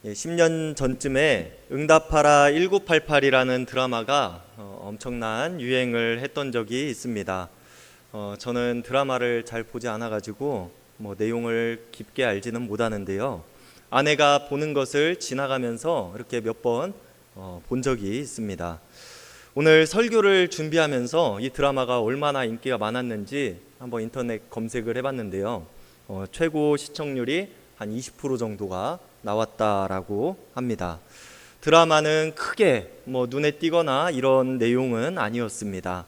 10년 전쯤에 응답하라 1988이라는 드라마가 엄청난 유행을 했던 적이 있습니다. 저는 드라마를 잘 보지 않아가지고 내용을 깊게 알지는 못하는데요. 아내가 보는 것을 지나가면서 이렇게 몇 번 본 적이 있습니다. 오늘 설교를 준비하면서 이 드라마가 얼마나 인기가 많았는지 한번 인터넷 검색을 해봤는데요. 최고 시청률이 한 20% 정도가 나왔다라고 합니다. 드라마는 크게 눈에 띄거나 이런 내용은 아니었습니다.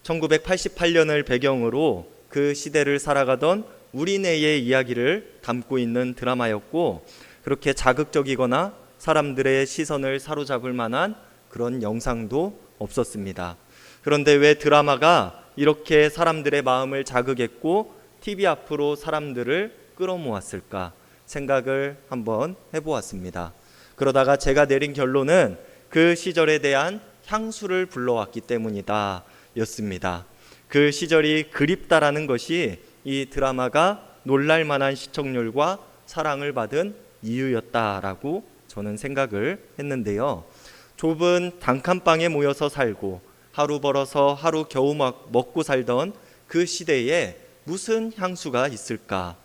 1988년을 배경으로 그 시대를 살아가던 우리네의 이야기를 담고 있는 드라마였고, 그렇게 자극적이거나 사람들의 시선을 사로잡을 만한 그런 영상도 없었습니다. 그런데 왜 드라마가 이렇게 사람들의 마음을 자극했고 TV 앞으로 사람들을 끌어모았을까 생각을 한번 해보았습니다. 그러다가 제가 내린 결론은 그 시절에 대한 향수를 불러왔기 때문이다 였습니다. 그 시절이 그립다라는 것이 이 드라마가 놀랄만한 시청률과 사랑을 받은 이유였다라고 저는 생각을 했는데요. 좁은 단칸방에 모여서 살고 하루 벌어서 하루 겨우 먹고 살던 그 시대에 무슨 향수가 있을까?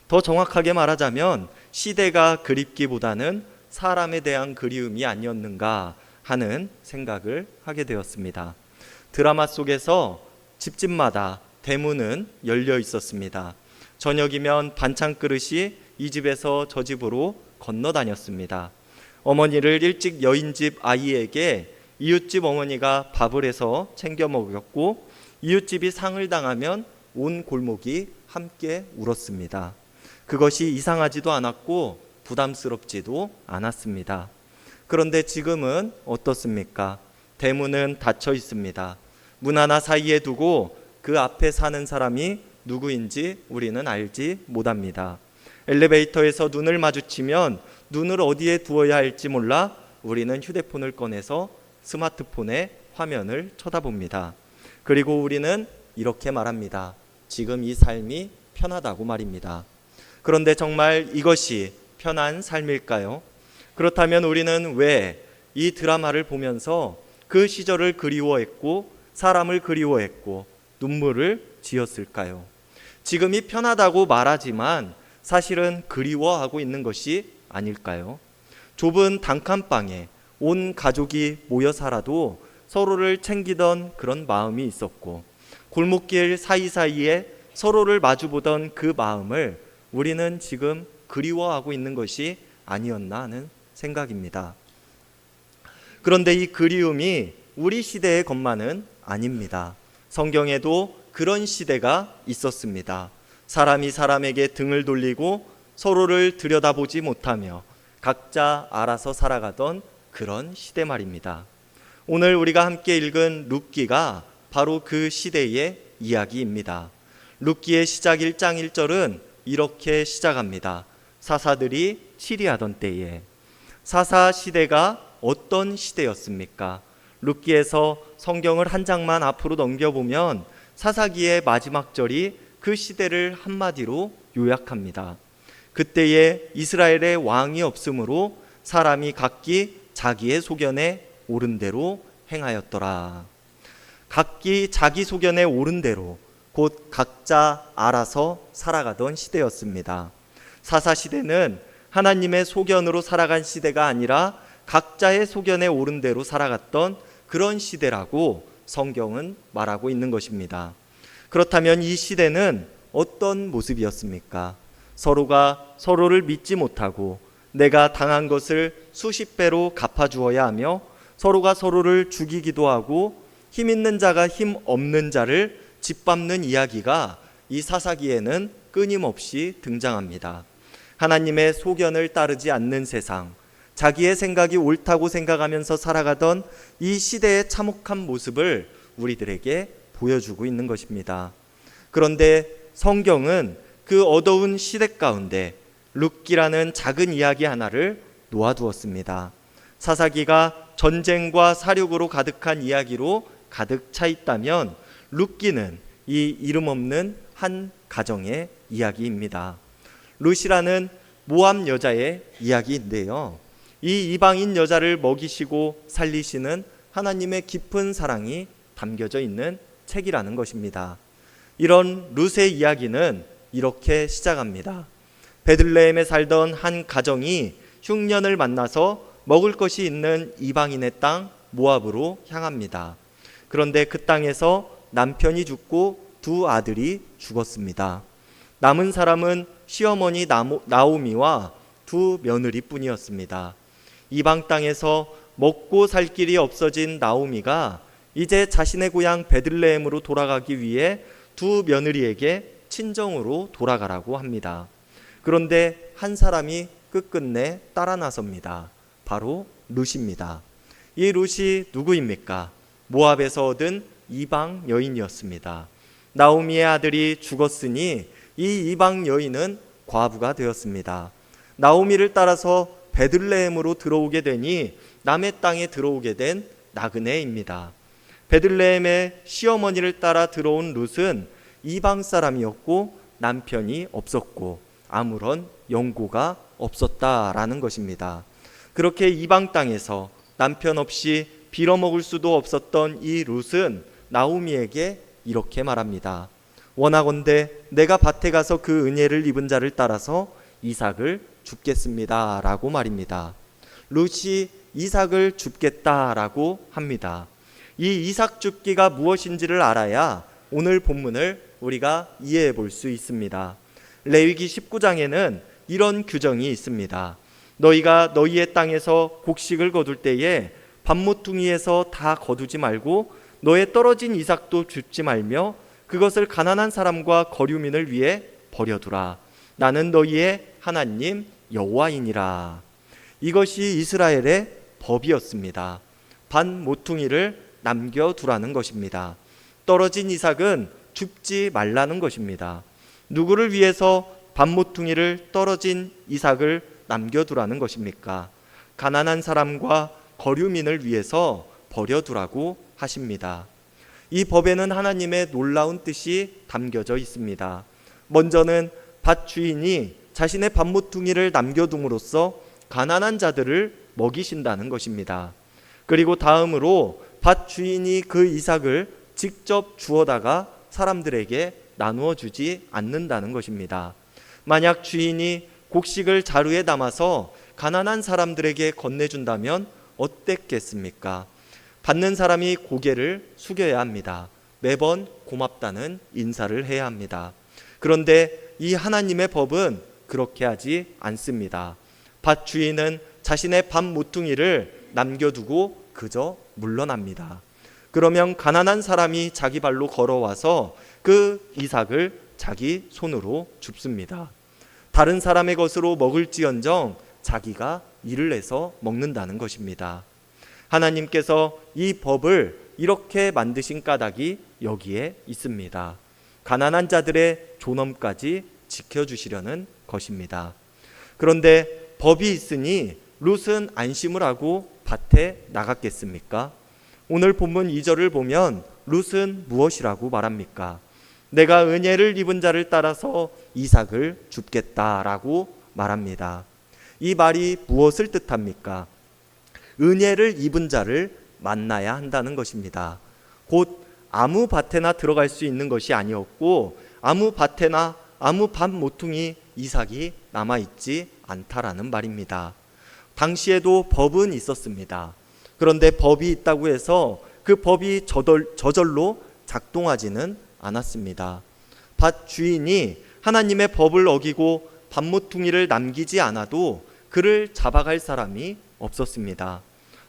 더 정확하게 말하자면 시대가 그립기보다는 사람에 대한 그리움이 아니었는가 하는 생각을 하게 되었습니다. 드라마 속에서 집집마다 대문은 열려 있었습니다. 저녁이면 반찬 그릇이 이 집에서 저 집으로 건너다녔습니다. 어머니를 일찍 여인집 아이에게 이웃집 어머니가 밥을 해서 챙겨 먹였고, 이웃집이 상을 당하면 온 골목이 함께 울었습니다. 그것이 이상하지도 않았고 부담스럽지도 않았습니다. 그런데 지금은 어떻습니까? 대문은 닫혀 있습니다. 문 하나 사이에 두고 그 앞에 사는 사람이 누구인지 우리는 알지 못합니다. 엘리베이터에서 눈을 마주치면 눈을 어디에 두어야 할지 몰라 우리는 휴대폰을 꺼내서 스마트폰의 화면을 쳐다봅니다. 그리고 우리는 이렇게 말합니다. 지금 이 삶이 편하다고 말입니다. 그런데 정말 이것이 편한 삶일까요? 그렇다면 우리는 왜 이 드라마를 보면서 그 시절을 그리워했고 사람을 그리워했고 눈물을 지었을까요? 지금이 편하다고 말하지만 사실은 그리워하고 있는 것이 아닐까요? 좁은 단칸방에 온 가족이 모여 살아도 서로를 챙기던 그런 마음이 있었고, 골목길 사이사이에 서로를 마주보던 그 마음을 우리는 지금 그리워하고 있는 것이 아니었나 하는 생각입니다. 그런데 이 그리움이 우리 시대의 것만은 아닙니다. 성경에도 그런 시대가 있었습니다. 사람이 사람에게 등을 돌리고 서로를 들여다보지 못하며 각자 알아서 살아가던 그런 시대 말입니다. 오늘 우리가 함께 읽은 룻기가 바로 그 시대의 이야기입니다. 룻기의 시작 1장 1절은 이렇게 시작합니다. 사사들이 치리하던 때에. 사사 시대가 어떤 시대였습니까? 룻기에서 성경을 한 장만 앞으로 넘겨보면 사사기의 마지막 절이 그 시대를 한마디로 요약합니다. 그때에 이스라엘의 왕이 없으므로 사람이 각기 자기의 소견에 옳은 대로 행하였더라. 각기 자기 소견에 옳은 대로, 곧 각자 알아서 살아가던 시대였습니다. 사사시대는 하나님의 소견으로 살아간 시대가 아니라 각자의 소견에 옳은 대로 살아갔던 그런 시대라고 성경은 말하고 있는 것입니다. 그렇다면 이 시대는 어떤 모습이었습니까? 서로가 서로를 믿지 못하고 내가 당한 것을 수십 배로 갚아주어야 하며 서로가 서로를 죽이기도 하고 힘 있는 자가 힘 없는 자를 짓밟는 이야기가 이 사사기에는 끊임없이 등장합니다. 하나님의 소견을 따르지 않는 세상, 자기의 생각이 옳다고 생각하면서 살아가던 이 시대의 참혹한 모습을 우리들에게 보여주고 있는 것입니다. 그런데 성경은 그 어두운 시대 가운데 룻기라는 작은 이야기 하나를 놓아두었습니다. 사사기가 전쟁과 사륙으로 가득한 이야기로 가득 차 있다면 룻기는 이 이름 없는 한 가정의 이야기입니다. 룻이라는 모압 여자의 이야기인데요. 이 이방인 여자를 먹이시고 살리시는 하나님의 깊은 사랑이 담겨져 있는 책이라는 것입니다. 이런 룻의 이야기는 이렇게 시작합니다. 베들레헴에 살던 한 가정이 흉년을 만나서 먹을 것이 있는 이방인의 땅 모압으로 향합니다. 그런데 그 땅에서 남편이 죽고 두 아들이 죽었습니다. 남은 사람은 시어머니 나오미와 두 며느리뿐이었습니다. 이방 땅에서 먹고 살 길이 없어진 나오미가 이제 자신의 고향 베들레헴으로 돌아가기 위해 두 며느리에게 친정으로 돌아가라고 합니다. 그런데 한 사람이 끝끝내 따라 나섭니다. 바로 룻입니다. 이 룻이 누구입니까? 모압에서 얻은 이방 여인이었습니다. 나오미의 아들이 죽었으니 이 이방 여인은 과부가 되었습니다. 나오미를 따라서 베들레헴으로 들어오게 되니 남의 땅에 들어오게 된 나그네입니다. 베들레헴의 시어머니를 따라 들어온 룻은 이방 사람이었고 남편이 없었고 아무런 연고가 없었다라는 것입니다. 그렇게 이방 땅에서 남편 없이 빌어먹을 수도 없었던 이 룻은 나오미에게 이렇게 말합니다. 원하건대 내가 밭에 가서 그 은혜를 입은 자를 따라서 이삭을 줍겠습니다 라고 말입니다. 룻이 이삭을 줍겠다라고 합니다. 이 이삭 줍기가 무엇인지를 알아야 오늘 본문을 우리가 이해해 볼 수 있습니다. 레위기 19장에는 이런 규정이 있습니다. 너희가 너희의 땅에서 곡식을 거둘 때에 밭모퉁이에서 다 거두지 말고 너의 떨어진 이삭도 줍지 말며 그것을 가난한 사람과 거류민을 위해 버려두라. 나는 너희의 하나님 여호와이니라. 이것이 이스라엘의 법이었습니다. 밭모퉁이를 남겨두라는 것입니다. 떨어진 이삭은 줍지 말라는 것입니다. 누구를 위해서 밭모퉁이를 떨어진 이삭을 남겨두라는 것입니까? 가난한 사람과 거류민을 위해서 버려두라고 하십니다. 이 법에는 하나님의 놀라운 뜻이 담겨져 있습니다. 먼저는 밭 주인이 자신의 밭모퉁이를 남겨둠으로써 가난한 자들을 먹이신다는 것입니다. 그리고 다음으로 밭 주인이 그 이삭을 직접 주워다가 사람들에게 나누어 주지 않는다는 것입니다. 만약 주인이 곡식을 자루에 담아서 가난한 사람들에게 건네준다면 어땠겠습니까? 받는 사람이 고개를 숙여야 합니다. 매번 고맙다는 인사를 해야 합니다. 그런데 이 하나님의 법은 그렇게 하지 않습니다. 밭 주인은 자신의 밭 모퉁이를 남겨두고 그저 물러납니다. 그러면 가난한 사람이 자기 발로 걸어와서 그 이삭을 자기 손으로 줍습니다. 다른 사람의 것으로 먹을지언정 자기가 일을 내서 먹는다는 것입니다. 하나님께서 이 법을 이렇게 만드신 까닭이 여기에 있습니다. 가난한 자들의 존엄까지 지켜주시려는 것입니다. 그런데 법이 있으니 룻은 안심을 하고 밭에 나갔겠습니까? 오늘 본문 2절을 보면 룻은 무엇이라고 말합니까? 내가 은혜를 입은 자를 따라서 이삭을 줍겠다라고 말합니다. 이 말이 무엇을 뜻합니까? 은혜를 입은 자를 만나야 한다는 것입니다. 곧 아무 밭에나 들어갈 수 있는 것이 아니었고 아무 밭에나 아무 밭 모퉁이 이삭이 남아있지 않다라는 말입니다. 당시에도 법은 있었습니다. 그런데 법이 있다고 해서 그 법이 저절로 작동하지는 않았습니다. 밭 주인이 하나님의 법을 어기고 밭모퉁이를 남기지 않아도 그를 잡아갈 사람이 없었습니다.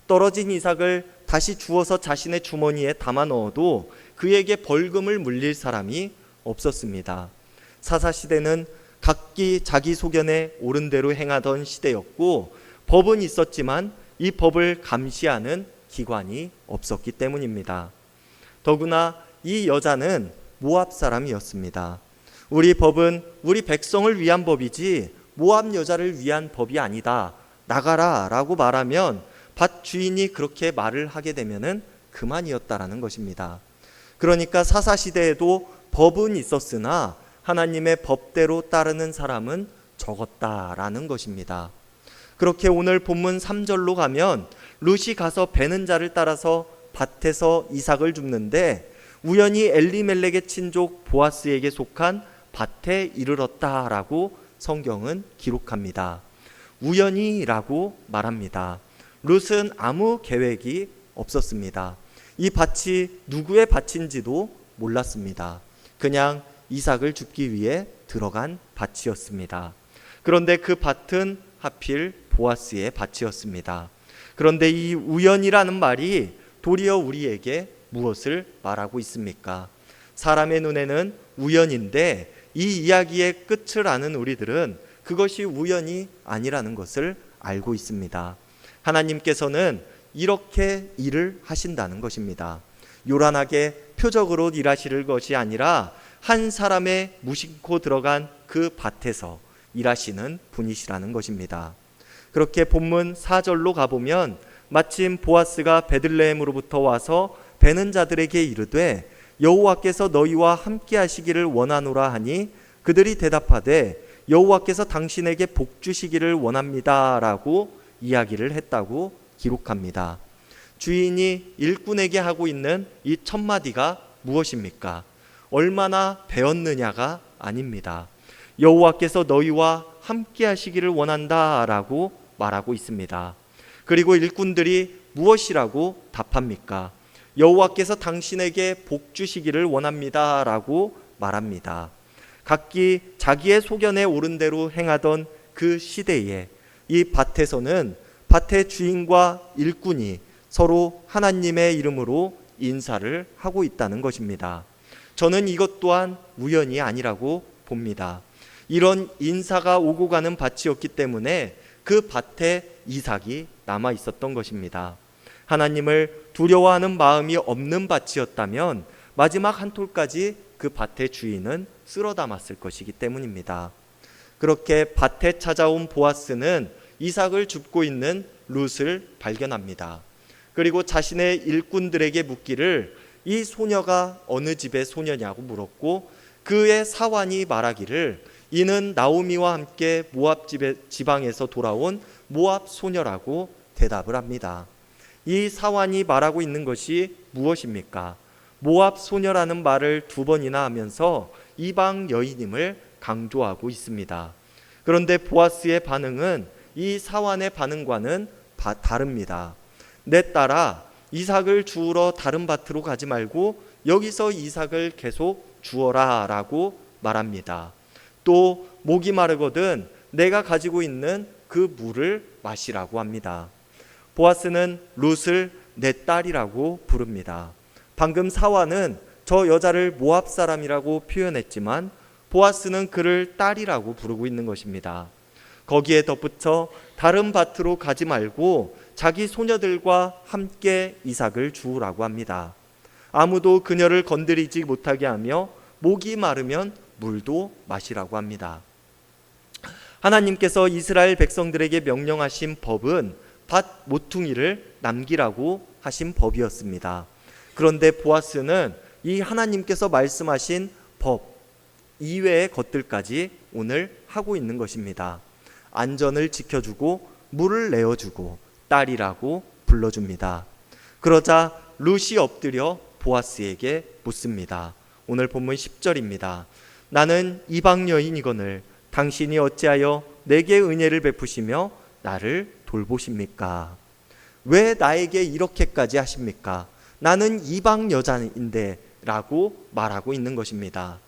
떨어진 이삭을 다시 주워서 자신의 주머니에 담아 넣어도 그에게 벌금을 물릴 사람이 없었습니다. 사사시대는 각기 자기 소견에 옳은 대로 행하던 시대였고 법은 있었지만 이 법을 감시하는 기관이 없었기 때문입니다. 더구나 이 여자는 모압 사람이었습니다. 우리 법은 우리 백성을 위한 법이지 모압 여자를 위한 법이 아니다. 나가라 라고 말하면 밭 주인이 그렇게 말을 하게 되면은 그만이었다라는 것입니다. 그러니까 사사시대에도 법은 있었으나 하나님의 법대로 따르는 사람은 적었다라는 것입니다. 그렇게 오늘 본문 3절로 가면 룻이 가서 베는 자를 따라서 밭에서 이삭을 줍는데 우연히 엘리멜렉의 친족 보아스에게 속한 밭에 이르렀다라고 성경은 기록합니다. 우연히라고 말합니다. 룻은 아무 계획이 없었습니다. 이 밭이 누구의 밭인지도 몰랐습니다. 그냥 이삭을 줍기 위해 들어간 밭이었습니다. 그런데 그 밭은 하필 보아스의 밭이었습니다. 그런데 이 우연이라는 말이 도리어 우리에게 무엇을 말하고 있습니까? 사람의 눈에는 우연인데 이 이야기의 끝을 아는 우리들은 그것이 우연이 아니라는 것을 알고 있습니다. 하나님께서는 이렇게 일을 하신다는 것입니다. 요란하게 표적으로 일하실 것이 아니라 한 사람의 무심코 들어간 그 밭에서 일하시는 분이시라는 것입니다. 그렇게 본문 4절로 가보면 마침 보아스가 베들레헴으로부터 와서 베는 자들에게 이르되 여호와께서 너희와 함께 하시기를 원하노라 하니 그들이 대답하되 여호와께서 당신에게 복 주시기를 원합니다 라고 이야기를 했다고 기록합니다. 주인이 일꾼에게 하고 있는 이 첫 마디가 무엇입니까? 얼마나 배웠느냐가 아닙니다. 여호와께서 너희와 함께 하시기를 원한다 라고 말하고 있습니다. 그리고 일꾼들이 무엇이라고 답합니까? 여호와께서 당신에게 복 주시기를 원합니다 라고 말합니다. 각기 자기의 소견에 옳은 대로 행하던 그 시대에 이 밭에서는 밭의 주인과 일꾼이 서로 하나님의 이름으로 인사를 하고 있다는 것입니다. 저는 이것 또한 우연이 아니라고 봅니다. 이런 인사가 오고 가는 밭이었기 때문에 그 밭에 이삭이 남아 있었던 것입니다. 하나님을 두려워하는 마음이 없는 밭이었다면 마지막 한 톨까지 그 밭의 주인은 쓸어 담았을 것이기 때문입니다. 그렇게 밭에 찾아온 보아스는 이삭을 줍고 있는 룻을 발견합니다. 그리고 자신의 일꾼들에게 묻기를 이 소녀가 어느 집의 소녀냐고 물었고 그의 사환이 말하기를 이는 나오미와 함께 모압 지방에서 돌아온 모압 소녀라고 대답을 합니다. 이 사환이 말하고 있는 것이 무엇입니까? 모압 소녀라는 말을 두 번이나 하면서 이방 여인임을 강조하고 있습니다. 그런데 보아스의 반응은 이 사환의 반응과는 다릅니다. 내 딸아, 이삭을 주우러 다른 밭으로 가지 말고 여기서 이삭을 계속 주어라 라고 말합니다. 또 목이 마르거든 내가 가지고 있는 그 물을 마시라고 합니다. 보아스는 룻을 내 딸이라고 부릅니다. 방금 사환은 저 여자를 모압 사람이라고 표현했지만 보아스는 그를 딸이라고 부르고 있는 것입니다. 거기에 덧붙여 다른 밭으로 가지 말고 자기 소녀들과 함께 이삭을 주우라고 합니다. 아무도 그녀를 건드리지 못하게 하며 목이 마르면 물도 마시라고 합니다. 하나님께서 이스라엘 백성들에게 명령하신 법은 밭 모퉁이를 남기라고 하신 법이었습니다. 그런데 보아스는 이 하나님께서 말씀하신 법 이외의 것들까지 오늘 하고 있는 것입니다. 안전을 지켜주고 물을 내어주고 딸이라고 불러줍니다. 그러자 룻이 엎드려 보아스에게 묻습니다. 오늘 본문 10절입니다. 나는 이방 여인이거늘 당신이 어찌하여 내게 은혜를 베푸시며 나를 돌보십니까? 왜 나에게 이렇게까지 하십니까? 나는 이방 여자인데 라고 말하고 있는 것입니다.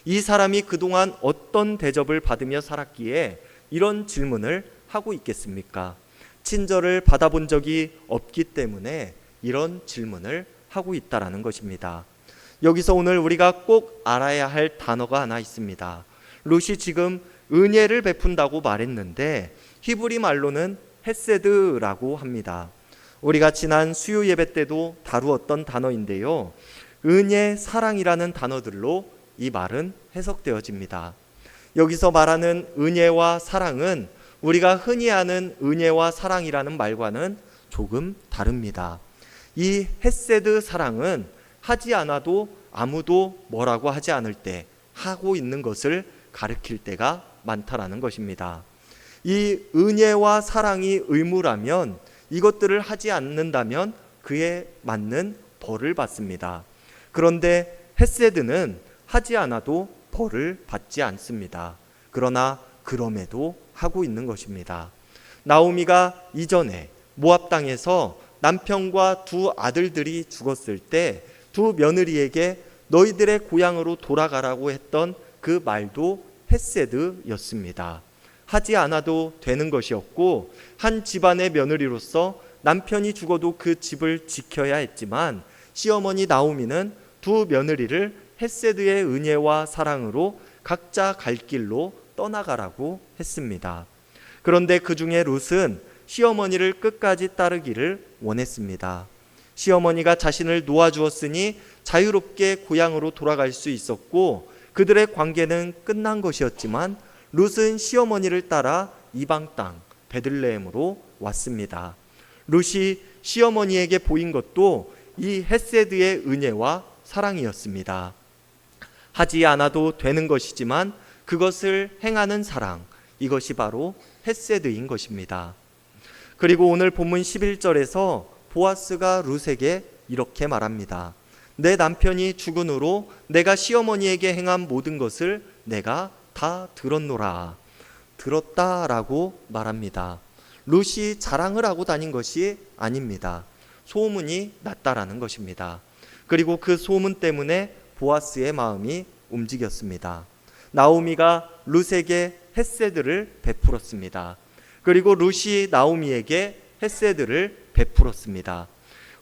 이 사람이 그동안 어떤 대접을 받으며 살았기에 이런 질문을 하고 있겠습니까? 친절을 받아본 적이 없기 때문에 이런 질문을 하고 있다라는 것입니다. 여기서 오늘 우리가 꼭 알아야 할 단어가 하나 있습니다. 룻이 지금 은혜를 베푼다고 말했는데 히브리 말로는 헤세드라고 합니다. 우리가 지난 수요 예배 때도 다루었던 단어인데요. 은혜, 사랑이라는 단어들로 이 말은 해석되어집니다. 여기서 말하는 은혜와 사랑은 우리가 흔히 아는 은혜와 사랑이라는 말과는 조금 다릅니다. 이 헤세드 사랑은 하지 않아도 아무도 뭐라고 하지 않을 때 하고 있는 것을 가리킬 때가 많다라는 것입니다. 이 은혜와 사랑이 의무라면 이것들을 하지 않는다면 그에 맞는 벌을 받습니다. 그런데 헤세드는 하지 않아도 벌을 받지 않습니다. 그러나 그럼에도 하고 있는 것입니다. 나오미가 이전에 모압 땅에서 남편과 두 아들들이 죽었을 때 두 며느리에게 너희들의 고향으로 돌아가라고 했던 그 말도 헤세드였습니다. 하지 않아도 되는 것이었고, 한 집안의 며느리로서 남편이 죽어도 그 집을 지켜야 했지만 시어머니 나오미는 두 며느리를 헤세드의 은혜와 사랑으로 각자 갈 길로 떠나가라고 했습니다. 그런데 그 중에 룻은 시어머니를 끝까지 따르기를 원했습니다. 시어머니가 자신을 놓아주었으니 자유롭게 고향으로 돌아갈 수 있었고 그들의 관계는 끝난 것이었지만 룻은 시어머니를 따라 이방 땅 베들레헴으로 왔습니다. 룻이 시어머니에게 보인 것도 이 헤세드의 은혜와 사랑이었습니다. 하지 않아도 되는 것이지만 그것을 행하는 사랑, 이것이 바로 헤세드인 것입니다. 그리고 오늘 본문 11절에서 보아스가 룻에게 이렇게 말합니다. 내 남편이 죽은 후로 내가 시어머니에게 행한 모든 것을 내가 다 들었노라. 들었다라고 말합니다. 룻이 자랑을 하고 다닌 것이 아닙니다. 소문이 났다라는 것입니다. 그리고 그 소문 때문에 보아스의 마음이 움직였습니다. 나오미가 룻에게 헤세드를 베풀었습니다. 그리고 룻이 나오미에게 헤세드를 베풀었습니다.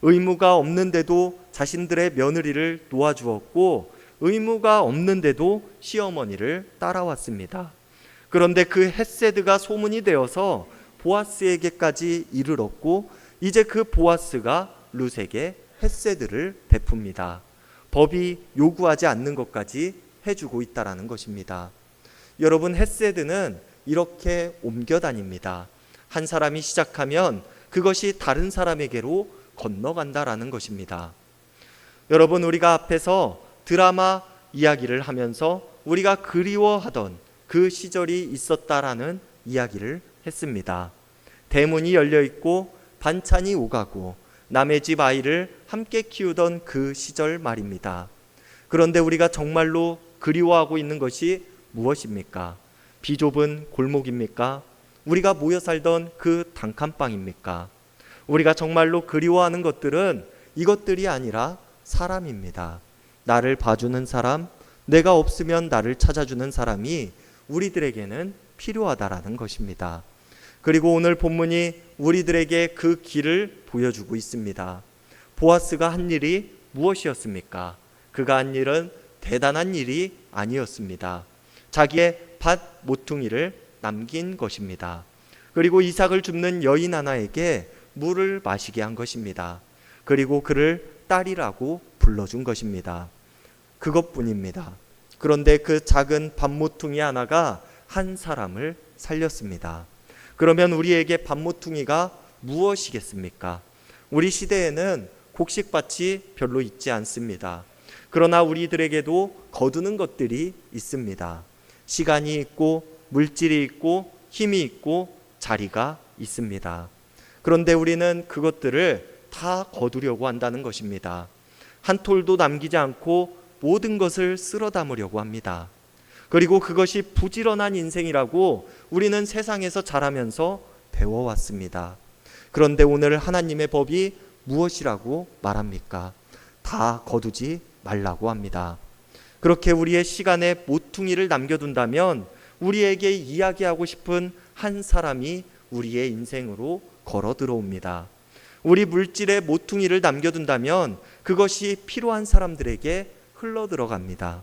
의무가 없는데도 자신들의 며느리를 놓아주었고 의무가 없는데도 시어머니를 따라왔습니다. 그런데 그 헤세드가 소문이 되어서 보아스에게까지 이르렀고 이제 그 보아스가 룻에게 헤세드를 베풉니다. 법이 요구하지 않는 것까지 해주고 있다라는 것입니다. 여러분, 헤세드는 이렇게 옮겨 다닙니다. 한 사람이 시작하면 그것이 다른 사람에게로 건너간다라는 것입니다. 여러분, 우리가 앞에서 드라마 이야기를 하면서 우리가 그리워하던 그 시절이 있었다라는 이야기를 했습니다. 대문이 열려 있고 반찬이 오가고 남의 집 아이를 함께 키우던 그 시절 말입니다. 그런데 우리가 정말로 그리워하고 있는 것이 무엇입니까? 비좁은 골목입니까? 우리가 모여 살던 그 단칸방입니까? 우리가 정말로 그리워하는 것들은 이것들이 아니라 사람입니다. 나를 봐주는 사람, 내가 없으면 나를 찾아주는 사람이 우리들에게는 필요하다라는 것입니다. 그리고 오늘 본문이 우리들에게 그 길을 보여주고 있습니다. 보아스가 한 일이 무엇이었습니까? 그가 한 일은 대단한 일이 아니었습니다. 자기의 밭 모퉁이를 남긴 것입니다. 그리고 이삭을 줍는 여인 하나에게 물을 마시게 한 것입니다. 그리고 그를 딸이라고 불러준 것입니다. 그것뿐입니다. 그런데 그 작은 밭 모퉁이 하나가 한 사람을 살렸습니다. 그러면 우리에게 밭 모퉁이가 무엇이겠습니까? 우리 시대에는 곡식밭이 별로 있지 않습니다. 그러나 우리들에게도 거두는 것들이 있습니다. 시간이 있고 물질이 있고 힘이 있고 자리가 있습니다. 그런데 우리는 그것들을 다 거두려고 한다는 것입니다. 한 톨도 남기지 않고 모든 것을 쓸어 담으려고 합니다. 그리고 그것이 부지런한 인생이라고 우리는 세상에서 자라면서 배워왔습니다. 그런데 오늘 하나님의 법이 무엇이라고 말합니까? 다 거두지 말라고 합니다. 그렇게 우리의 시간에 모퉁이를 남겨둔다면 우리에게 이야기하고 싶은 한 사람이 우리의 인생으로 걸어 들어옵니다. 우리 물질에 모퉁이를 남겨둔다면 그것이 필요한 사람들에게 흘러 들어갑니다.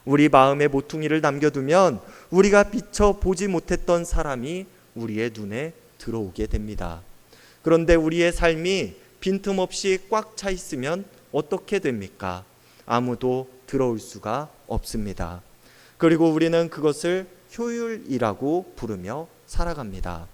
우리 마음에 모퉁이를 남겨두면 우리가 미처 보지 못했던 사람이 우리의 눈에 들어오게 됩니다. 그런데 우리의 삶이 빈틈없이 꽉 차 있으면 어떻게 됩니까? 아무도 들어올 수가 없습니다. 그리고 우리는 그것을 효율이라고 부르며 살아갑니다.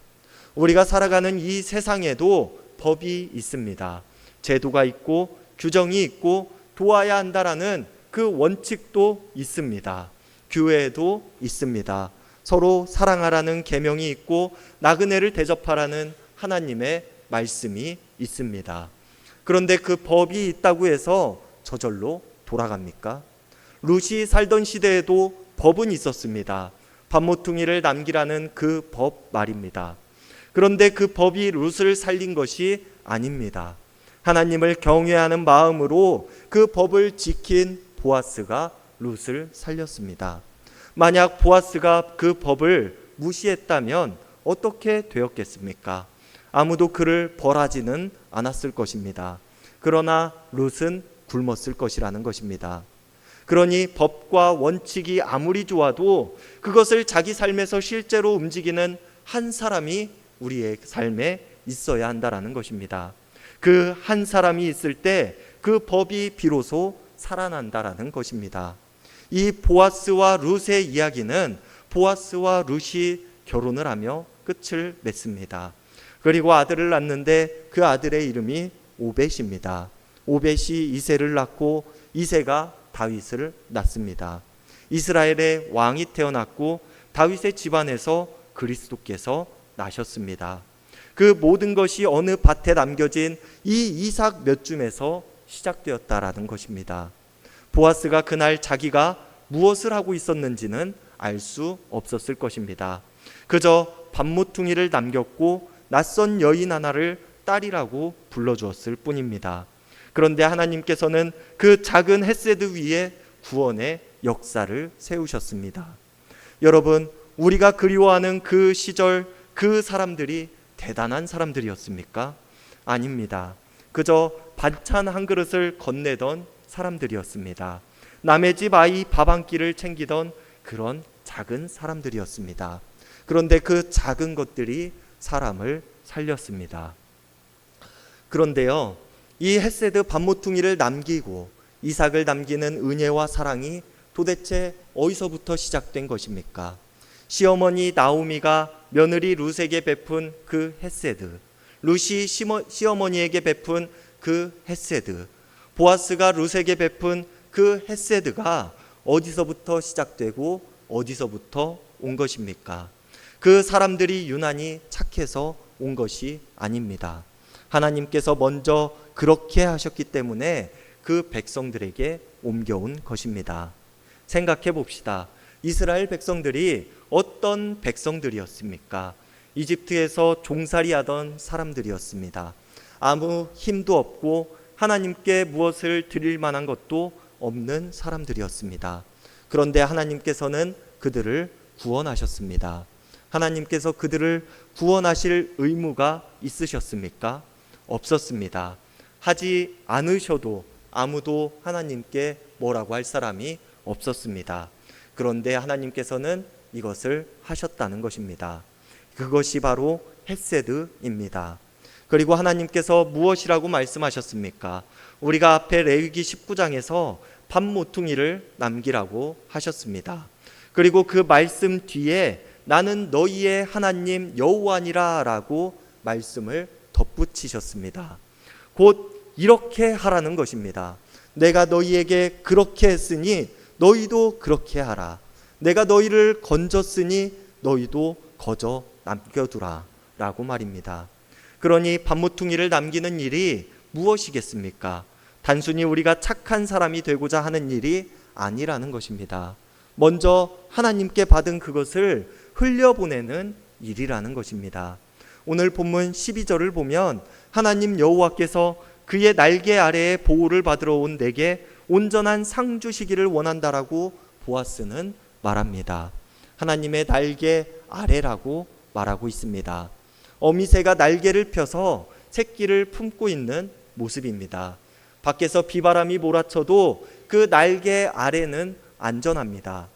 우리가 살아가는 이 세상에도 법이 있습니다. 제도가 있고 규정이 있고 도와야 한다라는 그 원칙도 있습니다. 교회에도 있습니다. 서로 사랑하라는 계명이 있고 나그네를 대접하라는 하나님의 말씀이 있습니다. 그런데 그 법이 있다고 해서 저절로 돌아갑니까? 룻이 살던 시대에도 법은 있었습니다. 반모퉁이를 남기라는 그 법 말입니다. 그런데 그 법이 룻을 살린 것이 아닙니다. 하나님을 경외하는 마음으로 그 법을 지킨 보아스가 룻을 살렸습니다. 만약 보아스가 그 법을 무시했다면 어떻게 되었겠습니까? 아무도 그를 벌하지는 않았을 것입니다. 그러나 룻은 굶었을 것이라는 것입니다. 그러니 법과 원칙이 아무리 좋아도 그것을 자기 삶에서 실제로 움직이는 한 사람이 우리의 삶에 있어야 한다는 것입니다. 그 한 사람이 있을 때 그 법이 비로소 살아난다라는 것입니다. 이 보아스와 룻의 이야기는 보아스와 룻이 결혼을 하며 끝을 맺습니다. 그리고 아들을 낳는데 그 아들의 이름이 오벳입니다. 오벳이 이새를 낳고 이새가 다윗을 낳습니다. 이스라엘의 왕이 태어났고 다윗의 집안에서 그리스도께서 나셨습니다. 그 모든 것이 어느 밭에 남겨진 이 이삭 몇 줌에서 시작되었다라는 것입니다. 보아스가 그날 자기가 무엇을 하고 있었는지는 알 수 없었을 것입니다. 그저 반모퉁이를 남겼고 낯선 여인 하나를 딸이라고 불러주었을 뿐입니다. 그런데 하나님께서는 그 작은 헤세드 위에 구원의 역사를 세우셨습니다. 여러분, 우리가 그리워하는 그 시절 그 사람들이 대단한 사람들이었습니까? 아닙니다. 그저 반찬 한 그릇을 건네던 사람들이었습니다. 남의 집 아이 밥 한 끼를 챙기던 그런 작은 사람들이었습니다. 그런데 그 작은 것들이 사람을 살렸습니다. 그런데요, 이 헤세드 반모퉁이를 남기고 이삭을 남기는 은혜와 사랑이 도대체 어디서부터 시작된 것입니까? 시어머니 나오미가 며느리 룻에게 베푼 그 헤세드, 룻이 시어머니에게 베푼 그 헤세드, 보아스가 룻에게 베푼 그 헤세드가 어디서부터 시작되고 어디서부터 온 것입니까? 그 사람들이 유난히 착해서 온 것이 아닙니다. 하나님께서 먼저 그렇게 하셨기 때문에 그 백성들에게 옮겨온 것입니다. 생각해 봅시다. 이스라엘 백성들이 어떤 백성들이었습니까? 이집트에서 종살이하던 사람들이었습니다. 아무 힘도 없고 하나님께 무엇을 드릴 만한 것도 없는 사람들이었습니다. 그런데 하나님께서는 그들을 구원하셨습니다. 하나님께서 그들을 구원하실 의무가 있으셨습니까? 없었습니다. 하지 않으셔도 아무도 하나님께 뭐라고 할 사람이 없었습니다. 그런데 하나님께서는 이것을 하셨다는 것입니다. 그것이 바로 헤세드입니다. 그리고 하나님께서 무엇이라고 말씀하셨습니까? 우리가 앞에 레위기 19장에서 반모퉁이를 남기라고 하셨습니다. 그리고 그 말씀 뒤에 나는 너희의 하나님 여호와니라 라고 말씀을 덧붙이셨습니다. 곧 이렇게 하라는 것입니다. 내가 너희에게 그렇게 했으니 너희도 그렇게 하라. 내가 너희를 건졌으니 너희도 거저 남겨두라 라고 말입니다. 그러니 반모퉁이를 남기는 일이 무엇이겠습니까? 단순히 우리가 착한 사람이 되고자 하는 일이 아니라는 것입니다. 먼저 하나님께 받은 그것을 흘려보내는 일이라는 것입니다. 오늘 본문 12절을 보면 하나님 여호와께서 그의 날개 아래에 보호를 받으러 온 내게 온전한 상 주시기를 원한다라고 보아스는 말합니다. 하나님의 날개 아래라고 말하고 있습니다. 어미새가 날개를 펴서 새끼를 품고 있는 모습입니다. 밖에서 비바람이 몰아쳐도 그 날개 아래는 안전합니다.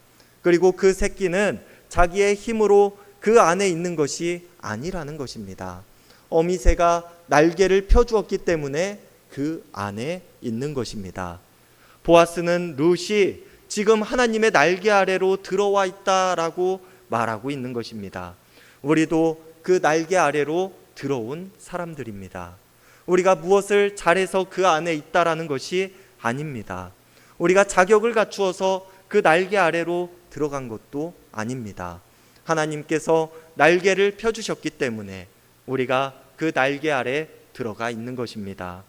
그리고 그 새끼는 자기의 힘으로 그 안에 있는 것이 아니라는 것입니다. 어미새가 날개를 펴주었기 때문에 그 안에 있는 것입니다. 보아스는 룻이 지금 하나님의 날개 아래로 들어와 있다라고 말하고 있는 것입니다. 우리도 그 날개 아래로 들어온 사람들입니다. 우리가 무엇을 잘해서 그 안에 있다라는 것이 아닙니다. 우리가 자격을 갖추어서 그 날개 아래로 들어간 것도 아닙니다. 하나님께서 날개를 펴주셨기 때문에 우리가 그 날개 아래 들어가 있는 것입니다.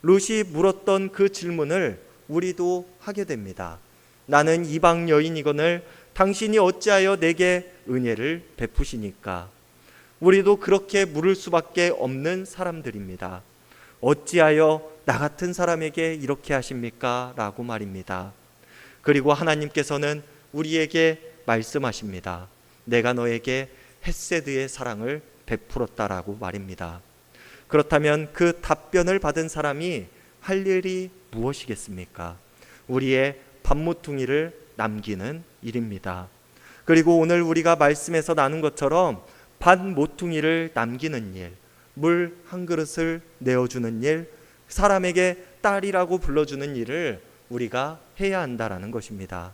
룻이 물었던 그 질문을 우리도 하게 됩니다. 나는 이방 여인이거늘 당신이 어찌하여 내게 은혜를 베푸시니까? 우리도 그렇게 물을 수밖에 없는 사람들입니다. 어찌하여 나 같은 사람에게 이렇게 하십니까? 라고 말입니다. 그리고 하나님께서는 우리에게 말씀하십니다. 내가 너에게 헤세드의 사랑을 베풀었다라고 말입니다. 그렇다면 그 답변을 받은 사람이 할 일이 무엇이겠습니까? 우리의 밥모퉁이를 남기는 일입니다. 그리고 오늘 우리가 말씀에서 나눈 것처럼 밭모퉁이를 남기는 일, 물 한 그릇을 내어주는 일, 사람에게 딸이라고 불러주는 일을 우리가 해야 한다라는 것입니다.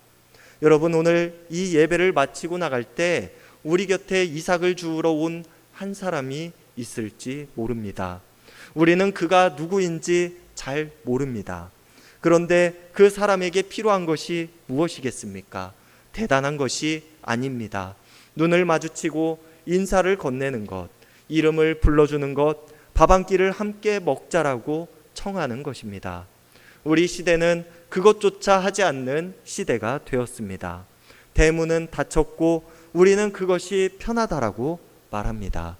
여러분, 오늘 이 예배를 마치고 나갈 때 우리 곁에 이삭을 주우러 온 한 사람이 있을지 모릅니다. 우리는 그가 누구인지 잘 모릅니다. 그런데 그 사람에게 필요한 것이 무엇이겠습니까? 대단한 것이 아닙니다. 눈을 마주치고 인사를 건네는 것, 이름을 불러주는 것, 밥 한 끼를 함께 먹자라고 청하는 것입니다. 우리 시대는 그것조차 하지 않는 시대가 되었습니다. 대문은 닫혔고 우리는 그것이 편하다라고 말합니다.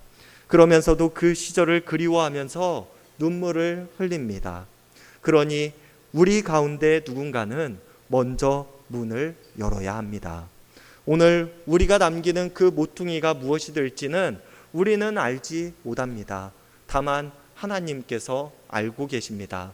그러면서도 그 시절을 그리워하면서 눈물을 흘립니다. 그러니 우리 가운데 누군가는 먼저 문을 열어야 합니다. 오늘 우리가 남기는 그 모퉁이가 무엇이 될지는 우리는 알지 못합니다. 다만 하나님께서 알고 계십니다.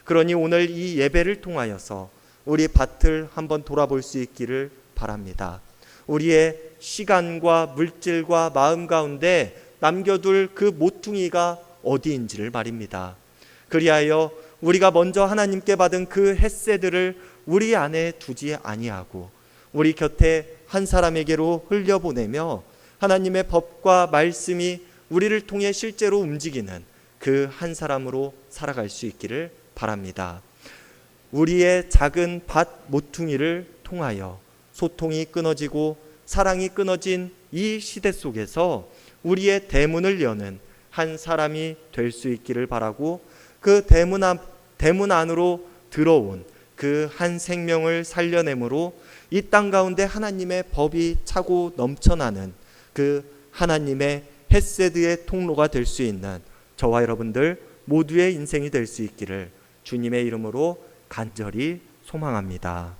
그러니 오늘 이 예배를 통하여서 우리 밭을 한번 돌아볼 수 있기를 바랍니다. 우리의 시간과 물질과 마음 가운데 남겨둘 그 모퉁이가 어디인지를 말입니다. 그리하여 우리가 먼저 하나님께 받은 그 헤세드를 우리 안에 두지 아니하고 우리 곁에 한 사람에게로 흘려보내며 하나님의 법과 말씀이 우리를 통해 실제로 움직이는 그 한 사람으로 살아갈 수 있기를 바랍니다. 우리의 작은 밭 모퉁이를 통하여 소통이 끊어지고 사랑이 끊어진 이 시대 속에서 우리의 대문을 여는 한 사람이 될 수 있기를 바라고, 그 대문 안으로 들어온 그 한 생명을 살려내므로 이 땅 가운데 하나님의 법이 차고 넘쳐나는 그 하나님의 헤세드의 통로가 될 수 있는 저와 여러분들 모두의 인생이 될 수 있기를 주님의 이름으로 간절히 소망합니다.